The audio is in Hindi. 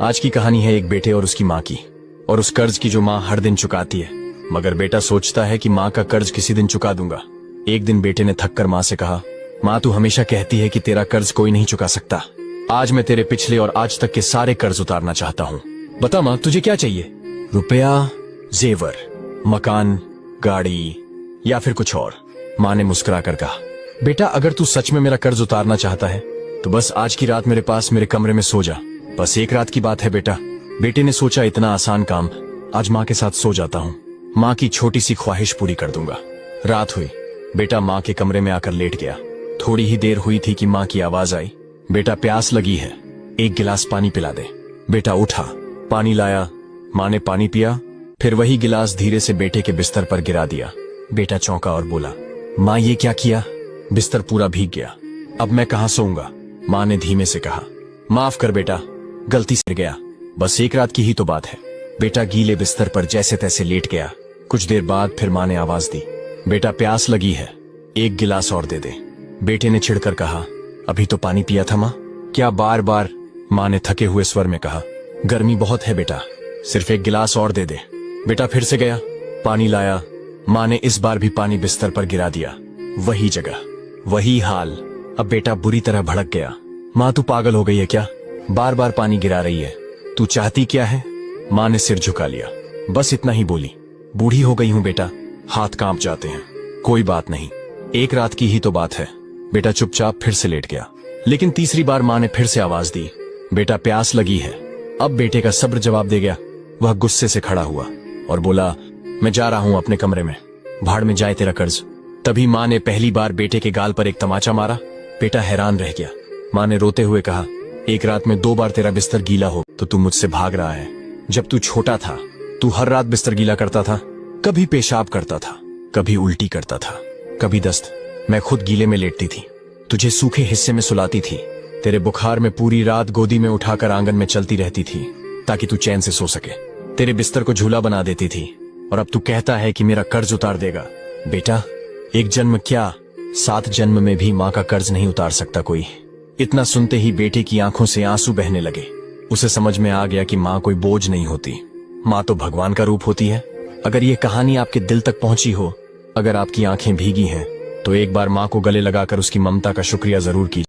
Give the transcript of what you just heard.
आज की कहानी है एक बेटे और उसकी माँ की, और उस कर्ज की जो माँ हर दिन चुकाती है, मगर बेटा सोचता है कि माँ का कर्ज किसी दिन चुका दूंगा। एक दिन बेटे ने थक कर माँ से कहा, माँ तू हमेशा कहती है कि तेरा कर्ज कोई नहीं चुका सकता। आज मैं तेरे पिछले और आज तक के सारे कर्ज उतारना चाहता हूँ। बता माँ तुझे क्या चाहिए? रुपया, जेवर, मकान, गाड़ी या फिर कुछ और? माँ ने मुस्कुरा कर कहा, बेटा अगर तू सच में मेरा कर्ज उतारना चाहता है तो बस आज की रात मेरे पास मेरे कमरे में सो जा। बस एक रात की बात है बेटा। बेटे ने सोचा इतना आसान काम, आज माँ के साथ सो जाता हूँ, माँ की छोटी सी ख्वाहिश पूरी कर दूंगा। रात हुई, बेटा माँ के कमरे में आकर लेट गया। थोड़ी ही देर हुई थी कि माँ की आवाज आई, बेटा प्यास लगी है, एक गिलास पानी पिला दे। बेटा उठा, पानी लाया। माँ ने पानी पिया, फिर वही गिलास धीरे से बेटे के बिस्तर पर गिरा दिया। बेटा चौंका और बोला, माँ ये क्या किया? बिस्तर पूरा भीग गया, अब मैं कहाँ सोऊंगा? माँ ने धीमे से कहा, माफ कर बेटा, गलती से गया, बस एक रात की ही तो बात है। बेटा गीले बिस्तर पर जैसे तैसे लेट गया। कुछ देर बाद फिर माँ ने आवाज दी, बेटा प्यास लगी है, एक गिलास और दे दे। बेटे ने चिढ़कर कहा, अभी तो पानी पिया था माँ, क्या बार बार? माँ ने थके हुए स्वर में कहा, गर्मी बहुत है बेटा, सिर्फ एक गिलास और दे दे। बेटा फिर से गया, पानी लाया। माँ ने इस बार भी पानी बिस्तर पर गिरा दिया। वही जगह, वही हाल। अब बेटा बुरी तरह भड़क गया, माँ तू पागल हो गई है क्या? बार बार पानी गिरा रही है, तू चाहती क्या है? माँ ने सिर झुका लिया, बस इतना ही बोली, बूढ़ी हो गई हूँ बेटा, हाथ कांप जाते हैं। कोई बात नहीं, एक रात की ही तो बात है। बेटा चुपचाप फिर से लेट गया। लेकिन तीसरी बार माँ ने फिर से आवाज दी, बेटा प्यास लगी है। अब बेटे का सब्र जवाब दे गया। वह गुस्से से खड़ा हुआ और बोला, मैं जा रहा हूं अपने कमरे में, भाड़ में जाए तेरा कर्ज। तभी माँ ने पहली बार बेटे के गाल पर एक तमाचा मारा। बेटा हैरान रह गया। माँ ने रोते हुए कहा, एक रात में 2 बार तेरा बिस्तर गीला हो तो तू मुझसे भाग रहा है। जब तू छोटा था तू हर रात बिस्तर गीला करता था, कभी पेशाब करता था, कभी उल्टी करता था, कभी दस्त। मैं खुद गीले में लेटती थी, तुझे सूखे हिस्से में सुलाती थी, तेरे बुखार में पूरी रात गोदी में उठाकर आंगन में चलती रहती थी ताकि तू चैन से सो सके, तेरे बिस्तर को झूला बना देती थी। और अब तू कहता है कि मेरा कर्ज उतार देगा। बेटा एक जन्म क्या, 7 जन्म में भी माँ का कर्ज नहीं उतार सकता कोई। इतना सुनते ही बेटे की आंखों से आंसू बहने लगे। उसे समझ में आ गया कि माँ कोई बोझ नहीं होती, माँ तो भगवान का रूप होती है। अगर ये कहानी आपके दिल तक पहुंची हो, अगर आपकी आंखें भीगी हैं, तो एक बार माँ को गले लगाकर उसकी ममता का शुक्रिया जरूर कीजिए।